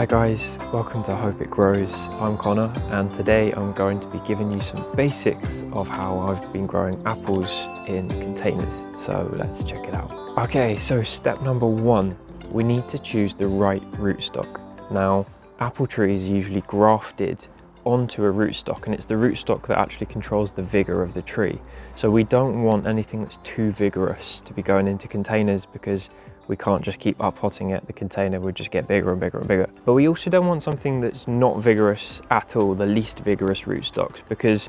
Hi guys, welcome to Hope It Grows. I'm Connor and today I'm going to be giving you some basics of how I've been growing apples in containers. So let's check it out. Okay, so step number one, we need to choose the right rootstock. Now, apple trees are usually grafted onto a rootstock, and it's the rootstock that actually controls the vigor of the tree. So we don't want anything that's too vigorous to be going into containers because we can't just keep up-potting it. The container would just get bigger and bigger and bigger. But we also don't want something that's not vigorous at all, the least vigorous rootstocks, because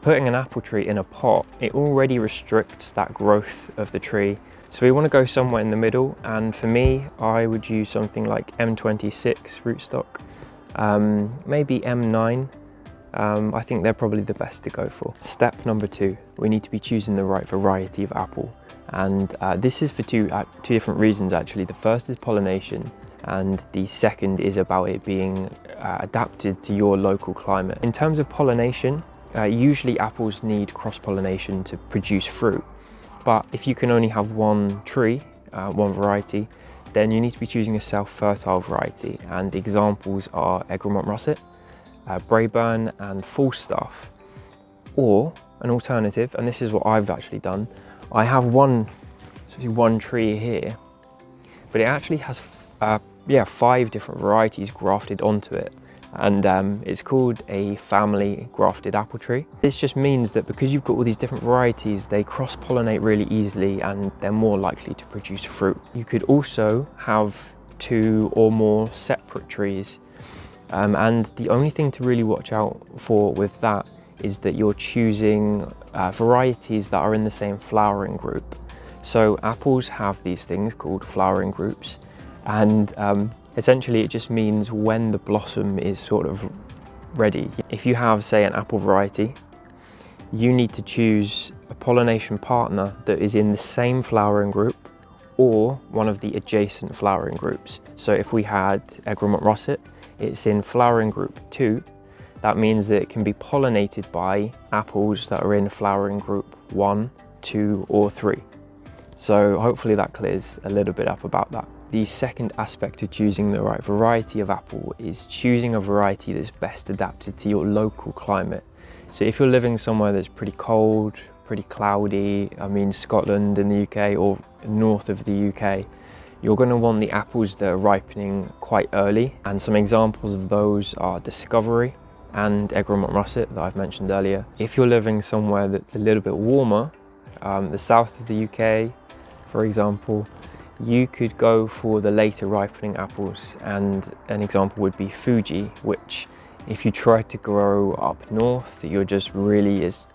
putting an apple tree in a pot, it already restricts that growth of the tree. So we want to go somewhere in the middle, and for me, I would use something like M26 rootstock, maybe M9. I think they're probably the best to go for. Step number two, we need to be choosing the right variety of apple. And this is for two different reasons actually. The first is pollination, and the second is about it being adapted to your local climate. In terms of pollination, usually apples need cross-pollination to produce fruit. But if you can only have one tree, one variety, then you need to be choosing a self-fertile variety. And examples are Egremont Russet, Braeburn and Falstaff. Or an alternative, and this is what I've actually done, I have one tree here, but it actually has 5 different varieties grafted onto it, and it's called a family grafted apple tree. This just means that because you've got all these different varieties, they cross-pollinate really easily and they're more likely to produce fruit. You could also have 2 or more separate trees, and the only thing to really watch out for with that is that you're choosing varieties that are in the same flowering group. So apples have these things called flowering groups, and essentially it just means when the blossom is sort of ready. If you have, say, an apple variety, you need to choose a pollination partner that is in the same flowering group or one of the adjacent flowering groups. So if we had Egremont Russet, it's in flowering group 2. That means that it can be pollinated by apples that are in flowering group 1, 2 or 3. So hopefully that clears a little bit up about that. The second aspect of choosing the right variety of apple is choosing a variety that's best adapted to your local climate. So if you're living somewhere that's pretty cold, pretty cloudy, I mean Scotland in the UK or north of the UK, you're going to want the apples that are ripening quite early. And some examples of those are Discovery and Egremont Russet that I've mentioned earlier. If you're living somewhere that's a little bit warmer, the south of the UK, for example, you could go for the later ripening apples, and an example would be Fuji, which if you try to grow up north, you're just really, it's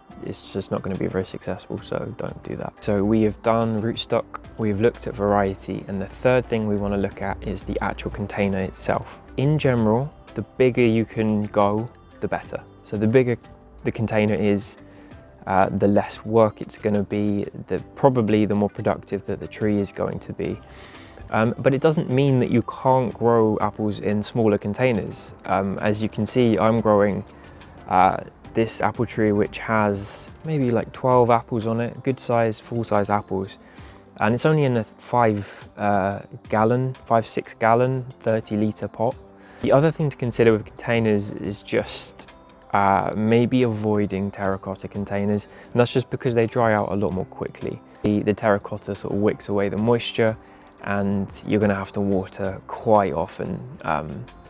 just not going to be very successful, so don't do that. So we have done rootstock, we've looked at variety, and the third thing we want to look at is the actual container itself. In general, the bigger you can go, the better. So the bigger the container is, the less work it's going to be, probably the more productive that the tree is going to be. But it doesn't mean that you can't grow apples in smaller containers. As you can see, I'm growing this apple tree which has maybe like 12 apples on it, good size, full size apples. And it's only in a 6 gallon, 30 litre pot. The other thing to consider with containers is just maybe avoiding terracotta containers, and that's just because they dry out a lot more quickly. The terracotta sort of wicks away the moisture, and you're going to have to water quite often,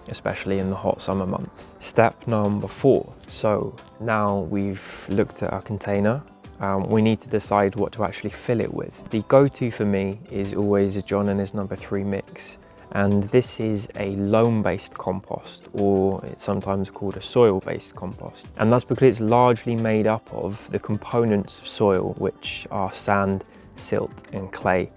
especially in the hot summer months. Step number 4. So now we've looked at our container, we need to decide what to actually fill it with. The go-to for me is always a John and his number 3 mix. And this is a loam-based compost, or it's sometimes called a soil-based compost. And that's because it's largely made up of the components of soil, which are sand, silt and clay.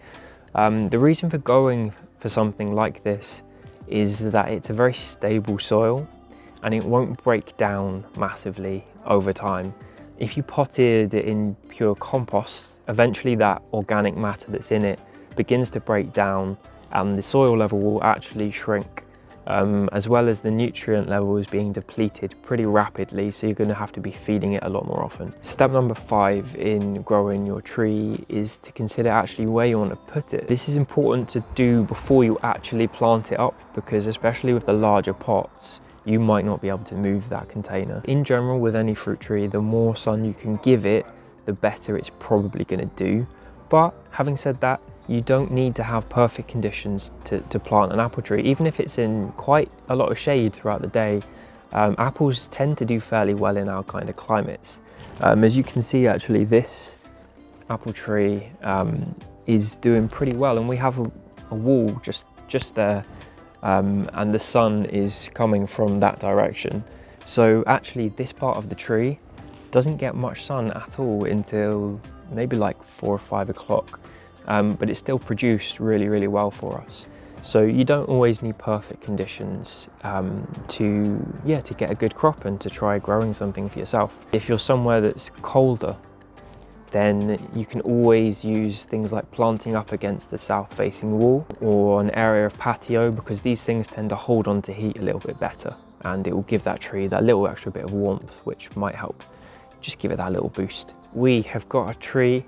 The reason for going for something like this is that it's a very stable soil and it won't break down massively over time. If you potted it in pure compost, eventually that organic matter that's in it begins to break down and the soil level will actually shrink as well as the nutrient levels being depleted pretty rapidly, so you're going to have to be feeding it a lot more often. Step number 5 in growing your tree is to consider actually where you want to put it. This is important to do before you actually plant it up, because especially with the larger pots, you might not be able to move that container. In general, with any fruit tree, the more sun you can give it, the better it's probably going to do. But having said that, you don't need to have perfect conditions to plant an apple tree. Even if it's in quite a lot of shade throughout the day, apples tend to do fairly well in our kind of climates. As you can see, actually, this apple tree is doing pretty well, and we have a wall just there, and the sun is coming from that direction. So actually, this part of the tree doesn't get much sun at all until maybe like 4 or 5 o'clock. But it's still produced really well for us. So you don't always need perfect conditions to get a good crop and to try growing something for yourself. If you're somewhere that's colder, then you can always use things like planting up against the south facing wall or an area of patio, because these things tend to hold on to heat a little bit better, and it will give that tree that little extra bit of warmth, which might help just give it that little boost. We have got a tree.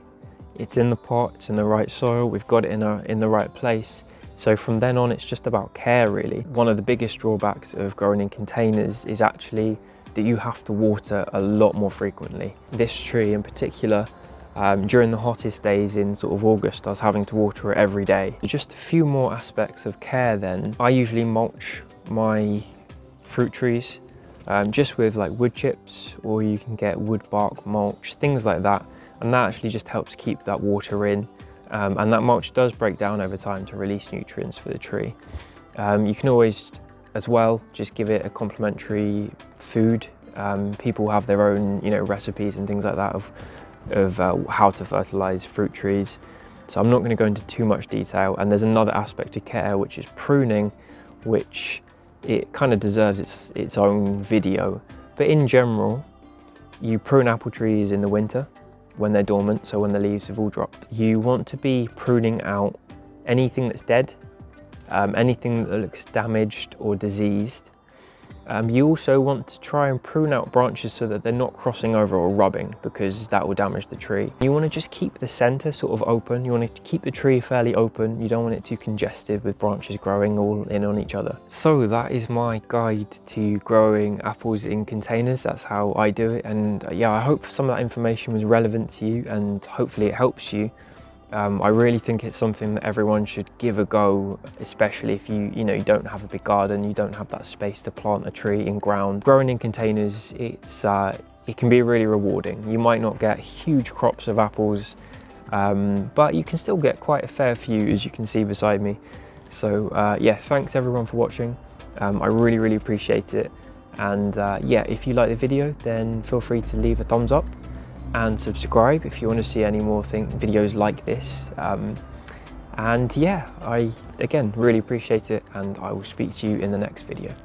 It's in the pot, it's in the right soil, we've got it in the right place. So from then on, it's just about care, really. One of the biggest drawbacks of growing in containers is actually that you have to water a lot more frequently. This tree in particular, during the hottest days in sort of August, I was having to water it every day. Just a few more aspects of care then. I usually mulch my fruit trees just with like wood chips, or you can get wood bark mulch, things like that. And that actually just helps keep that water in, and that mulch does break down over time to release nutrients for the tree. You can always as well just give it a complementary food. People have their own recipes and things like that of how to fertilize fruit trees, so I'm not going to go into too much detail. And there's another aspect to care, which is pruning, which it kind of deserves its own video. But in general, you prune apple trees in the winter when they're dormant, so when the leaves have all dropped. You want to be pruning out anything that's dead, anything that looks damaged or diseased. You also want to try and prune out branches so that they're not crossing over or rubbing, because that will damage the tree. You want to just keep the center sort of open. You want to keep the tree fairly open. You don't want it too congested with branches growing all in on each other. So that is my guide to growing apples in containers. That's how I do it. And yeah, I hope some of that information was relevant to you, and hopefully it helps you. I really think it's something that everyone should give a go, especially if you don't have a big garden, you don't have that space to plant a tree in ground. Growing in containers, it can be really rewarding. You might not get huge crops of apples, but you can still get quite a fair few, as you can see beside me. So yeah, thanks everyone for watching. I really appreciate it. And yeah, if you like the video, then feel free to leave a thumbs up and subscribe if you want to see any more videos like this. And yeah, I again really appreciate it, and I will speak to you in the next video.